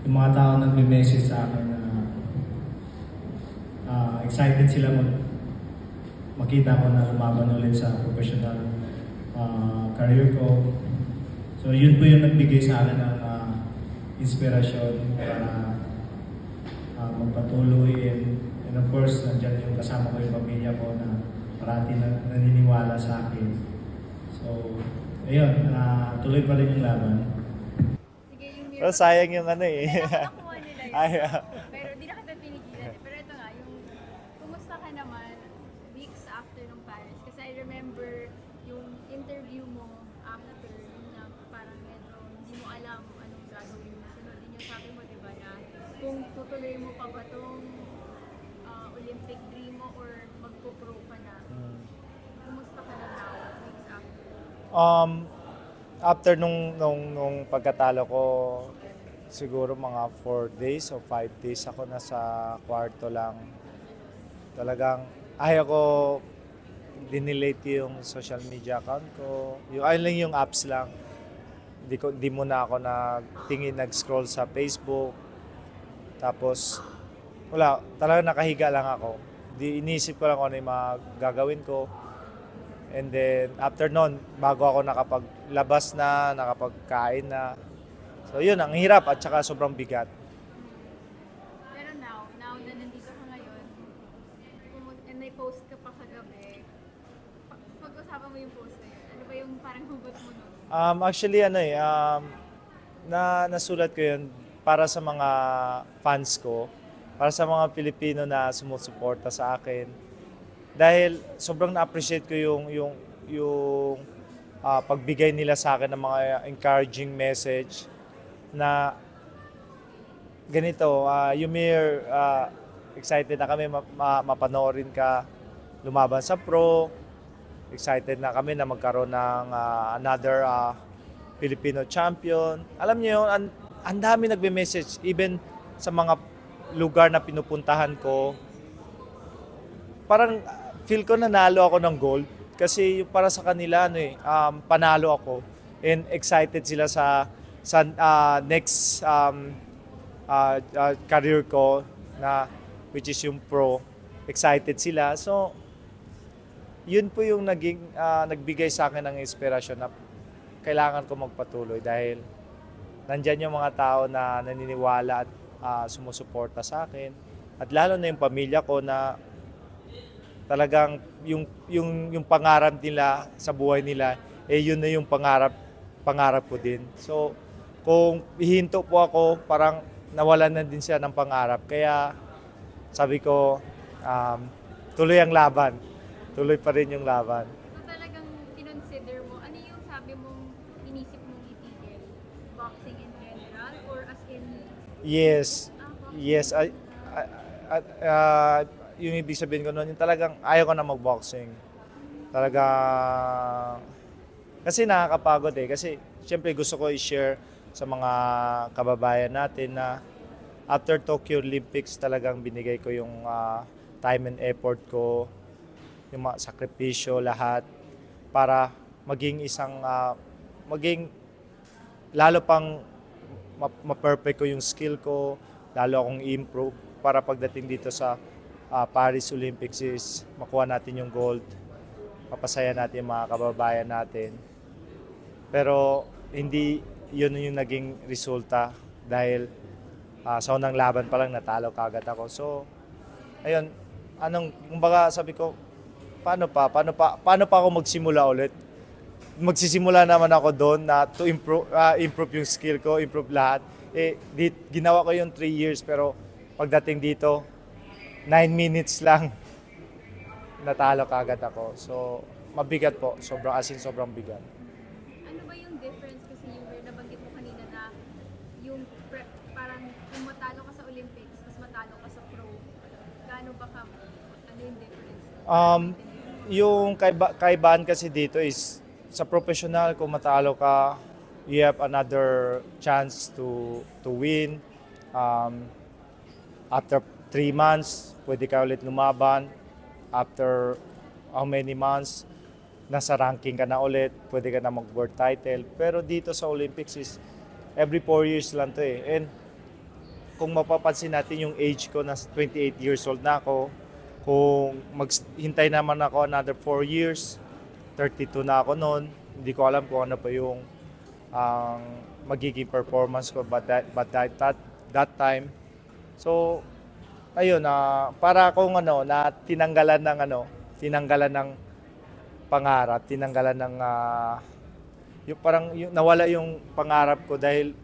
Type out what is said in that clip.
yung mga tao nagme-message sa akin na excited sila makita ko na lumaban ulit sa professional career ko. So yun po yung nagbigay sa akin ng inspirasyon para magpatuloy, and of course nandiyan yung kasama ko yung pamilya ko na parati naniniwala sa akin. So ayun, tuloy pa rin yung laban. Pero sayang yung ano eh. Nakuha nila yun. Pero di na kita pinigilan. Pero ito nga, yung kumusta ka naman weeks after nung Paris? Kasi I remember yung interview mo after, yung na parang medyo hindi mo alam anong gagawin mo. Sunod din yung sabi mo, di ba, na kung tutuloy mo pa ba tong Olympic dream mo or magpo-pro ka na. Kumusta ka na now, weeks after? After nung pagkatalo ko, siguro mga 4 days o 5 days ako nasa kwarto lang. Talagang ayaw ko dinelete yung social media account ko. Ayun lang yung apps lang. Di muna ako nag-scroll sa Facebook. Tapos wala, talagang nakahiga lang ako. Iniisip ko lang kung ano yung mga gagawin ko. And then, after nun, bago ako nakapaglabas na, nakapagkain na. So yun, ang hirap at saka sobrang bigat. Pero now na nandito ka ngayon, and may post ka pa kagabi, pag-usapan mo yung post na yun, ano ba yung parang hugot mo nun? Actually, nasulat ko yun para sa mga fans ko, para sa mga Pilipino na sumusuporta sa akin. Dahil sobrang na-appreciate ko yung pagbigay nila sa akin ng mga encouraging message na ganito, Yumir, excited na kami mapanoorin ka lumaban sa pro. Excited na kami na magkaroon ng another Filipino champion. Alam niyo yun, ang dami nagbe-message even sa mga lugar na pinupuntahan ko. Parang feel ko nanalo ako ng gold kasi para sa kanila panalo ako and excited sila sa next career ko na which is yung pro. Excited sila. So yun po yung nagbigay sa akin ng inspirasyon na kailangan ko magpatuloy dahil nandyan yung mga tao na naniniwala at sumusuporta sa akin at lalo na yung pamilya ko na talagang yung pangarap nila sa buhay nila, yun na yung pangarap ko din. So, kung hihinto po ako, parang nawalan na din siya ng pangarap. Kaya sabi ko, tuloy ang laban. Tuloy pa rin yung laban. So talagang kinonsider mo, ano yung sabi mong inisip mong itigil? Boxing in general or as in? Yes. Yes. Yung ibig sabihin ko noon, yung talagang ayaw ko na mag-boxing. Talagang, kasi nakakapagod kasi siyempre gusto ko i-share sa mga kababayan natin na after Tokyo Olympics talagang binigay ko yung time and effort ko, yung mga sakripisyo, lahat, para maging lalo pang ma-perfect ko yung skill ko, lalo akong i-improve para pagdating dito sa Paris Olympics is makuha natin yung gold, papasaya natin yung mga kababayan natin. Pero hindi yun yung naging resulta dahil sa unang laban pa lang natalo kagad ako. So, ayun, kumbaga sabi ko, paano pa ako magsimula ulit? Magsisimula naman ako doon na to improve yung skill ko, improve lahat. Ginawa ko yung 3 years pero pagdating dito, 9 minutes lang natalo kagad ako. So, mabigat po. Sobrang bigat. Ano ba yung difference kasi yung nabanggit mo kanina na yung parang kung matalo ka sa Olympics, tapos matalo ka sa pro, gaano ba ano yung difference? Yung kaibahan kasi dito is sa professional, kung matalo ka, you have another chance to win. After 3 months, pwede ka ulit lumaban. After how many months, nasa ranking ka na ulit, pwede ka na mag-world title. Pero dito sa Olympics is every 4 years lang to And kung mapapansin natin yung age ko, na 28 years old na ako, kung maghintay naman ako another 4 years, 32 na ako noon, hindi ko alam kung ano pa yung ang magiging performance ko that time. So, ayun, para akong na tinanggalan ng pangarap, tinanggalan ng yung parang yung, nawala yung pangarap ko dahil